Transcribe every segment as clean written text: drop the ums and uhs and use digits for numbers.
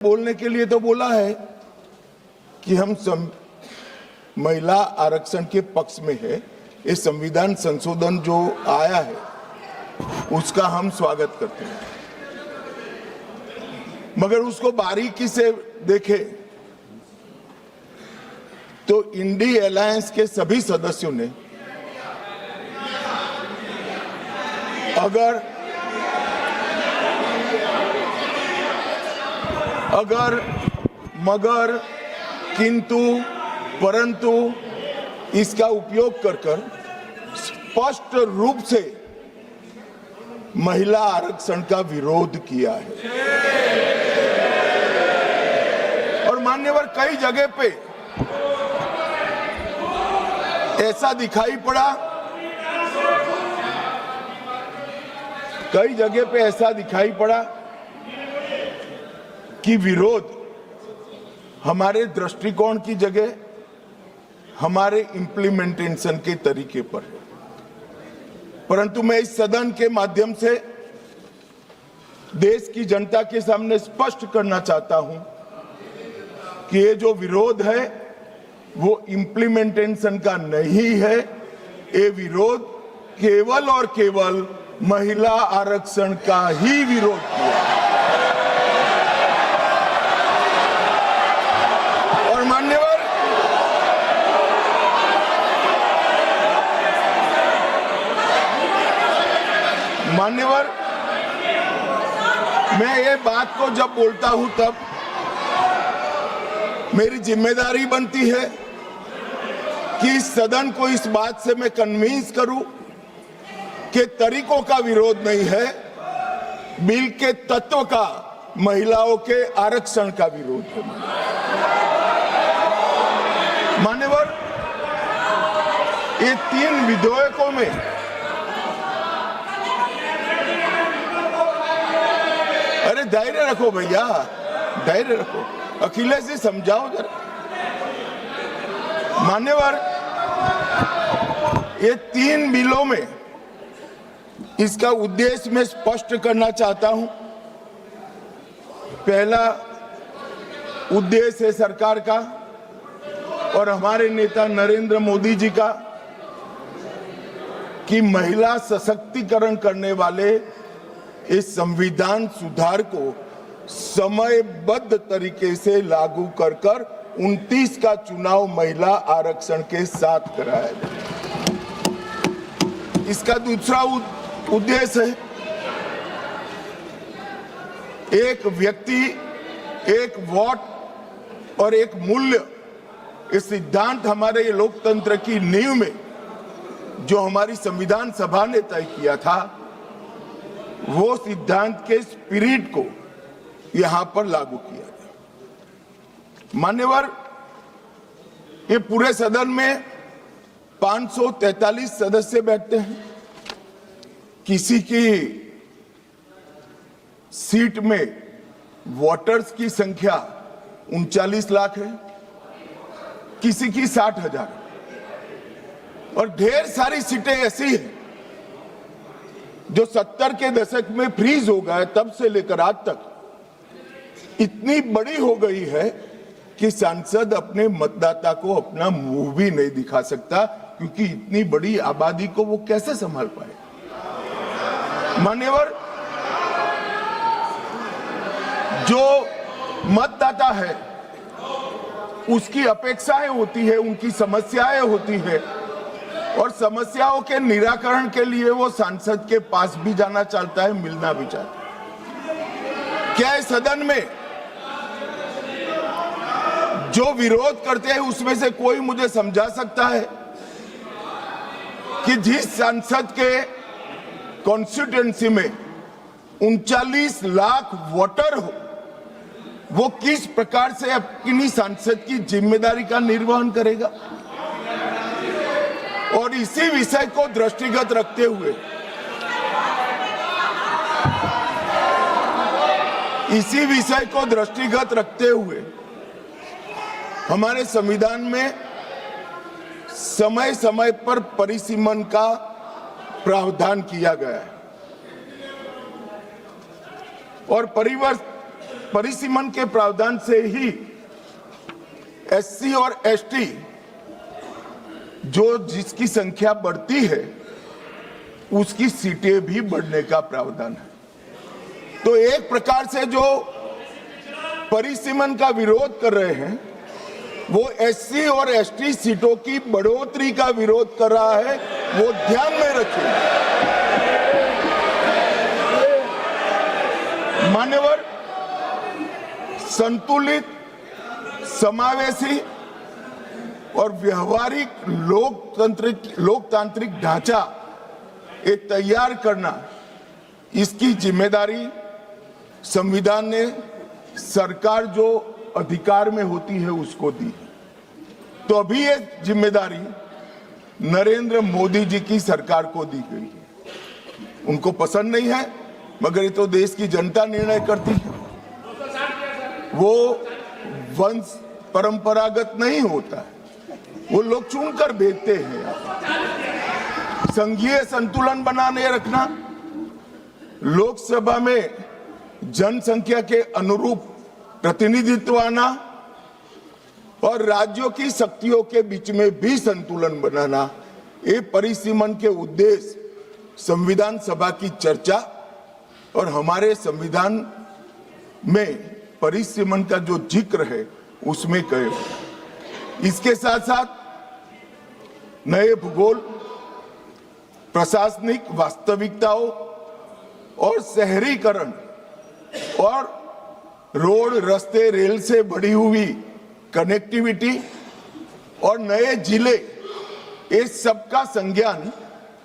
बोलने के लिए तो बोला है कि हम महिला आरक्षण के पक्ष में है। ये संविधान संशोधन जो आया है उसका हम स्वागत करते हैं, मगर उसको बारीकी से देखें तो इंडी अलायंस के सभी सदस्यों ने अगर मगर किंतु परंतु इसका उपयोग कर स्पष्ट रूप से महिला आरक्षण का विरोध किया है। और मान्यवर कई जगह पे ऐसा दिखाई पड़ा कि विरोध हमारे दृष्टिकोण की जगह हमारे इंप्लीमेंटेशन के तरीके पर है। परंतु मैं इस सदन के माध्यम से देश की जनता के सामने स्पष्ट करना चाहता हूं कि ये जो विरोध है वो इंप्लीमेंटेशन का नहीं है। ये विरोध केवल और केवल महिला आरक्षण का ही विरोध किया। और मान्यवर मैं ये बात को जब बोलता हूं तब मेरी जिम्मेदारी बनती है कि इस सदन को इस बात से मैं कन्विंस करूं कि तरीकों का विरोध नहीं है, बिल के तत्व का, महिलाओं के आरक्षण का विरोध है। मान्यवर ये 3 विधेयकों में अरे धैर्य रखो भैया, धैर्य रखो, अखिलेश जी समझाओ जरा। मान्यवर ये 3 बिलों में इसका उद्देश्य मैं स्पष्ट करना चाहता हूं। पहला उद्देश्य है सरकार का और हमारे नेता नरेंद्र मोदी जी का कि महिला सशक्तिकरण करने वाले इस संविधान सुधार को समयबद्ध तरीके से लागू कर 29 का चुनाव महिला आरक्षण के साथ कराया जाए। इसका दूसरा उद्देश्य है एक व्यक्ति एक वोट और एक मूल्य, इस सिद्धांत हमारे लोकतंत्र की नींव में जो हमारी संविधान सभा ने तय किया था, वो सिद्धांत के स्पिरिट को यहां पर लागू किया गया। मान्यवर ये पूरे सदन में 543 सदस्य बैठते हैं। किसी की सीट में वोटर्स की संख्या 39 लाख है, किसी की 60,000 और ढेर सारी सीटें ऐसी हैं जो 70 के दशक में फ्रीज हो गए, तब से लेकर आज तक इतनी बड़ी हो गई है कि सांसद अपने मतदाता को अपना मुंह भी नहीं दिखा सकता, क्योंकि इतनी बड़ी आबादी को वो कैसे संभाल पाए। मान्यवर जो मतदाता है उसकी अपेक्षाएं होती है, उनकी समस्याएं होती है और समस्याओं के निराकरण के लिए वो सांसद के पास भी जाना चाहता है, मिलना भी चाहता है। क्या इस सदन में जो विरोध करते हैं उसमें से कोई मुझे समझा सकता है कि जिस सांसद के कॉन्स्टिट्यूएंसी में 39 लाख वोटर हो, वो किस प्रकार से अपनी सांसद की जिम्मेदारी का निर्वहन करेगा? और इसी विषय को दृष्टिगत रखते हुए हमारे संविधान में समय समय पर परिसीमन का प्रावधान किया गया है और परिसीमन के प्रावधान से ही एससी और एसटी जो जिसकी संख्या बढ़ती है उसकी सीटें भी बढ़ने का प्रावधान है। तो एक प्रकार से जो परिसीमन का विरोध कर रहे हैं वो एससी और एसटी सीटों की बढ़ोतरी का विरोध कर रहा है, वो ध्यान में रखिए। मान्यवर, संतुलित, समावेशी और व्यवहारिक लोकतांत्रिक ढांचा एक तैयार करना, इसकी जिम्मेदारी संविधान ने सरकार जो अधिकार में होती है उसको दी। तो अभी ये जिम्मेदारी नरेंद्र मोदी जी की सरकार को दी गई है। उनको पसंद नहीं है, मगर ये तो देश की जनता निर्णय करती है। वो वंश परंपरागत नहीं होता है, वो लोग चुनकर भेजते हैं। संघीय संतुलन बनाने रखना, लोकसभा में जनसंख्या के अनुरूप प्रतिनिधित्व आना और राज्यों की शक्तियों के बीच में भी संतुलन बनाना, ये परिसीमन के उद्देश्य संविधान सभा की चर्चा और हमारे संविधान में परिसीमन का जो जिक्र है उसमें कहे। इसके साथ साथ नए भूगोल, प्रशासनिक वास्तविकताओं और शहरीकरण और रोड, रास्ते, रेल से बढ़ी हुई कनेक्टिविटी और नए जिले, ये सबका संज्ञान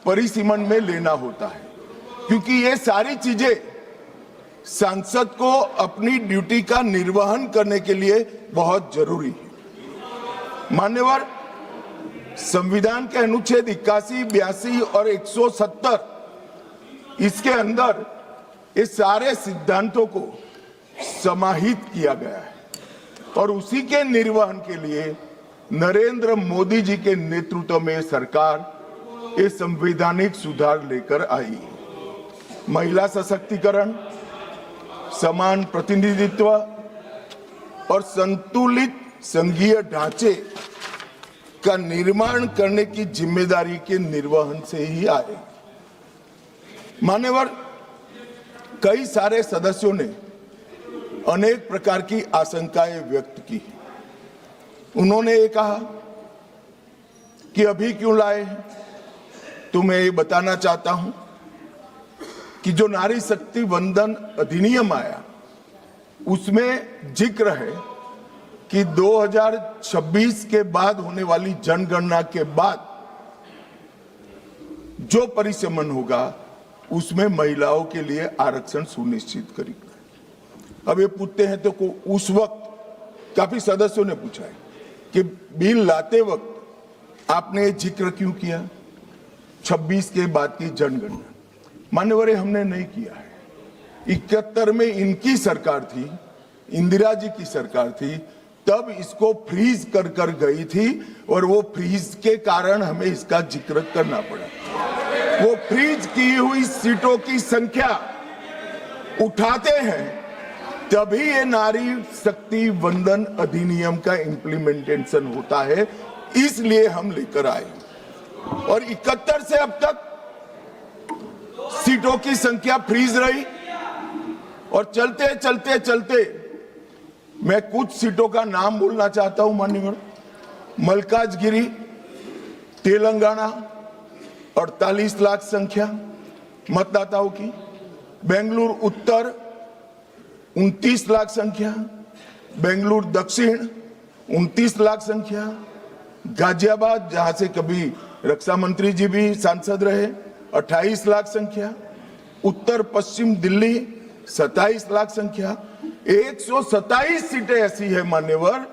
परिसीमन में लेना होता है, क्योंकि ये सारी चीजें सांसद को अपनी ड्यूटी का निर्वहन करने के लिए बहुत जरूरी है। मान्यवर, संविधान के अनुच्छेद 81, 82 और 170 इसके अंदर ये सारे सिद्धांतों को समाहित किया गया है और उसी के निर्वहन के लिए नरेंद्र मोदी जी के नेतृत्व में सरकार ये संवैधानिक सुधार लेकर आई। महिला सशक्तिकरण, समान प्रतिनिधित्व और संतुलित संघीय ढांचे का निर्माण करने की जिम्मेदारी के निर्वहन से ही आए। मान्यवर, कई सारे सदस्यों ने अनेक प्रकार की आशंकाएं व्यक्त की। उन्होंने ये कहा कि अभी क्यों लाए हैं, तो मैं ये बताना चाहता हूं कि जो नारी शक्ति वंदन अधिनियम आया उसमें जिक्र है कि 2026 के बाद होने वाली जनगणना के बाद जो परिसीमन होगा उसमें महिलाओं के लिए आरक्षण सुनिश्चित करेगा। अब ये पूछते हैं तो उस वक्त काफी सदस्यों ने पूछा है कि बिल लाते वक्त आपने जिक्र क्यों किया 26 के बाद की जनगणना। मान्यवर, हमने नहीं किया है। 71 में इनकी सरकार थी, इंदिरा जी की सरकार थी, तब इसको फ्रीज कर कर गई थी और वो फ्रीज के कारण हमें इसका जिक्र करना पड़ा। वो फ्रीज की हुई सीटों की संख्या उठाते हैं तभी ये नारी शक्ति वंदन अधिनियम का इम्प्लीमेंटेशन होता है, इसलिए हम लेकर आए। और 71 से अब तक सीटों की संख्या फ्रीज रही और चलते चलते चलते मैं कुछ सीटों का नाम बोलना चाहता हूं। मान्यवर, मल्काजगिरी तेलंगाना 48 लाख संख्या मतदाताओं की, बेंगलुरु उत्तर 29 लाख संख्या, बेंगलुरु दक्षिण 29 लाख संख्या, गाजियाबाद जहां से कभी रक्षा मंत्री जी भी सांसद रहे 28 लाख संख्या, उत्तर पश्चिम दिल्ली 27 लाख संख्या। 127 सीटें ऐसी है मान्यवर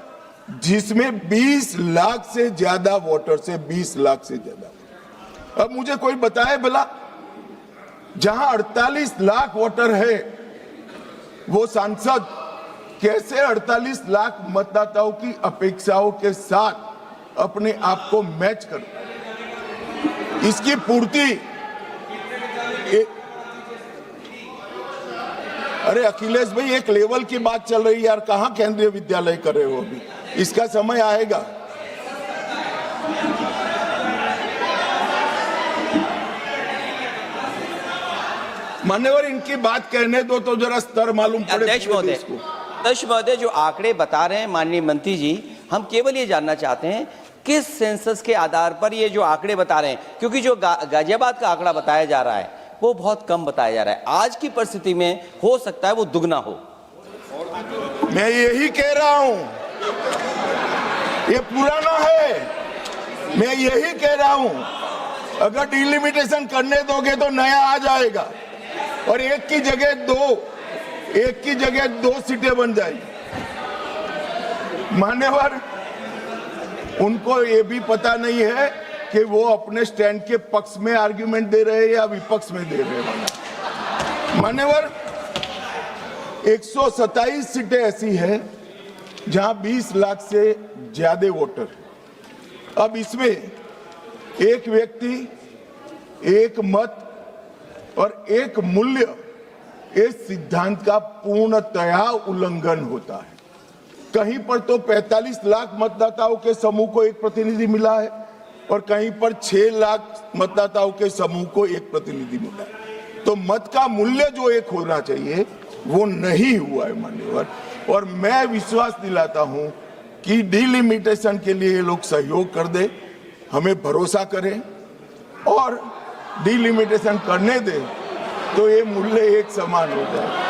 जिसमें 20 लाख से ज्यादा वोटर से 20 लाख से ज्यादा। अब मुझे कोई बताए भला, जहां 48 लाख वोटर है वो सांसद कैसे 48 लाख मतदाताओं की अपेक्षाओं के साथ अपने आप को मैच करता है। इसकी पूर्ति अरे अखिलेश भाई, एक लेवल की बात चल रही है यार, कहाँ केंद्रीय विद्यालय कर रहे हो अभी? इसका समय आएगा। मान्यवर, इनकी बात कहने दो तो जरा स्तर मालूम पड़े। अध्यक्ष महोदय, जो आंकड़े बता रहे हैं माननीय मंत्री जी, हम केवल ये जानना चाहते हैं किस सेंसस के आधार पर ये जो आंकड़े बता रहे हैं, क्योंकि जो गाजियाबाद का आंकड़ा बताया जा रहा है वो बहुत कम बताया जा रहा है। आज की परिस्थिति में हो सकता है वो दुगना हो। मैं यही कह रहा हूं, ये पुराना है। मैं यही कह रहा हूं, अगर डिलिमिटेशन करने दोगे तो नया आ जाएगा और एक की जगह दो सीटें बन जाएगी। मान्यवर, उनको ये भी पता नहीं है कि वो अपने स्टैंड के पक्ष में आर्ग्यूमेंट दे रहे हैं या विपक्ष में दे रहे हैं। मान्यवर, 127 सीटें ऐसी हैं जहां 20 लाख से ज्यादा वोटर। अब इसमें एक व्यक्ति, एक मत और एक मूल्य, इस सिद्धांत का पूर्णतया उल्लंघन होता है। कहीं पर तो 45 लाख मतदाताओं के समूह को एक प्रतिनिधि मिला है और कहीं पर 6 लाख मतदाताओं के समूह को एक प्रतिनिधि मिला है। तो मत का मूल्य जो एक होना चाहिए वो नहीं हुआ है मान्यवर। और मैं विश्वास दिलाता हूं कि डिलिमिटेशन के लिए ये लोग सहयोग कर दे, हमें भरोसा करें और डिलिमिटेशन करने दे तो ये मूल्य एक समान हो जाए।